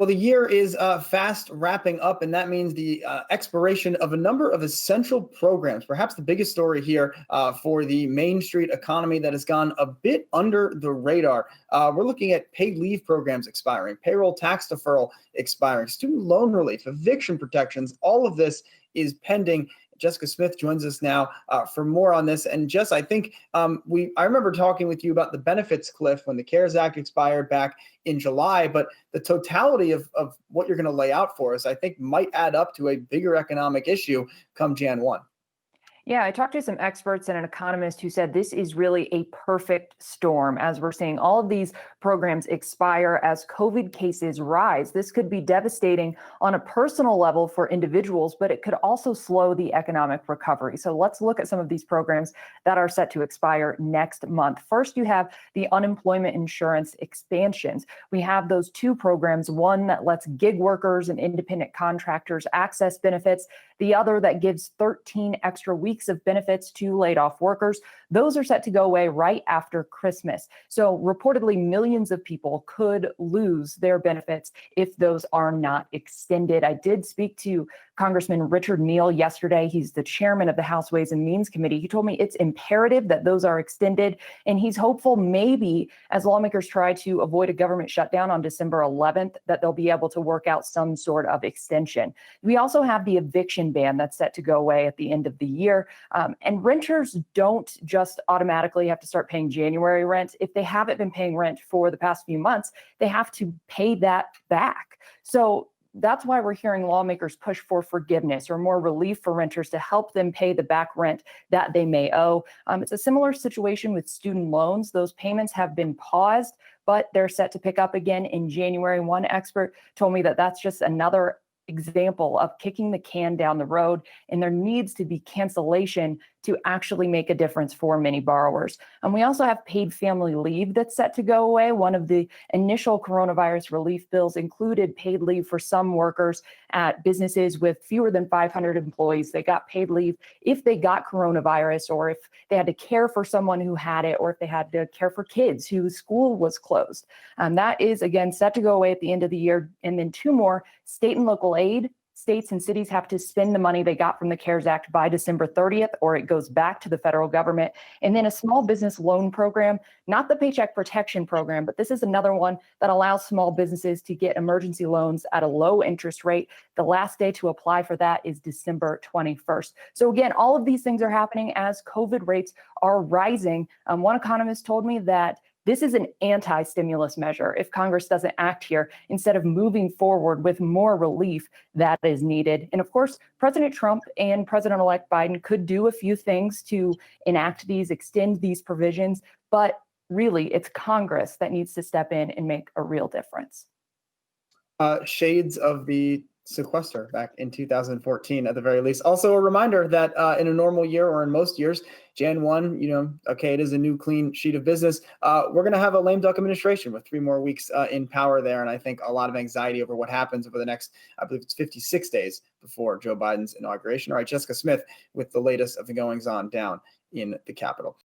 Well, the year is fast wrapping up, and that means the expiration of a number of essential programs. Perhaps the biggest story here for the Main Street economy that has gone a bit under the radar. We're looking at paid leave programs expiring, payroll tax deferral expiring, student loan relief, eviction protections. All of this is pending. Jessica Smith joins us now for more on this. And Jess, I think I remember talking with you about the benefits cliff when the CARES Act expired back in July, but the totality of what you're going to lay out for us, I think might add up to a bigger economic issue come Jan 1. Yeah, I talked to some experts and an economist who said this is really a perfect storm as we're seeing all of these programs expire as COVID cases rise. This could be devastating on a personal level for individuals, but it could also slow the economic recovery. So let's look at some of these programs that are set to expire next month. First, you have the unemployment insurance expansions. We have those two programs, one that lets gig workers and independent contractors access benefits, the other that gives 13 extra weeks of benefits to laid off workers. Those are set to go away right after Christmas. So reportedly, millions of people could lose their benefits if those are not extended. I did speak to Congressman Richard Neal yesterday. He's the chairman of the House Ways and Means Committee. He told me it's imperative that those are extended, and he's hopeful maybe as lawmakers try to avoid a government shutdown on December 11th, that they'll be able to work out some sort of extension. We also have the eviction ban that's set to go away at the end of the year. And renters don't just automatically have to start paying January rent. If they haven't been paying rent for the past few months, they have to pay that back. So that's why we're hearing lawmakers push for forgiveness or more relief for renters to help them pay the back rent that they may owe. It's a similar situation with student loans. Those payments have been paused, but they're set to pick up again in January. One expert told me that that's just another example of kicking the can down the road, and there needs to be cancellation to actually make a difference for many borrowers. And we also have paid family leave that's set to go away. One of the initial coronavirus relief bills included paid leave for some workers at businesses with fewer than 500 employees. They got paid leave if they got coronavirus, or if they had to care for someone who had it, or if they had to care for kids whose school was closed. That is, again, set to go away at the end of the year. And then two more, state and local aid. States and cities have to spend the money they got from the CARES Act by December 30th, or it goes back to the federal government. And then a small business loan program, not the Paycheck Protection Program, but this is another one that allows small businesses to get emergency loans at a low interest rate. The last day to apply for that is December 21st. So again, all of these things are happening as COVID rates are rising. One economist told me that this is an anti-stimulus measure if Congress doesn't act here instead of moving forward with more relief that is needed. And of course, President Trump and President-elect Biden could do a few things to enact these, extend these provisions, but really it's Congress that needs to step in and make a real difference. Shades of the sequester back in 2014 at the very least. Also a reminder that in a normal year, or in most years, Jan 1, okay, it is a new clean sheet of business. We're going to have a lame duck administration with 3 more weeks in power there. And I think a lot of anxiety over what happens over the next, I believe it's 56 days before Joe Biden's inauguration. All right, Jessica Smith with the latest of the goings on down in the Capitol.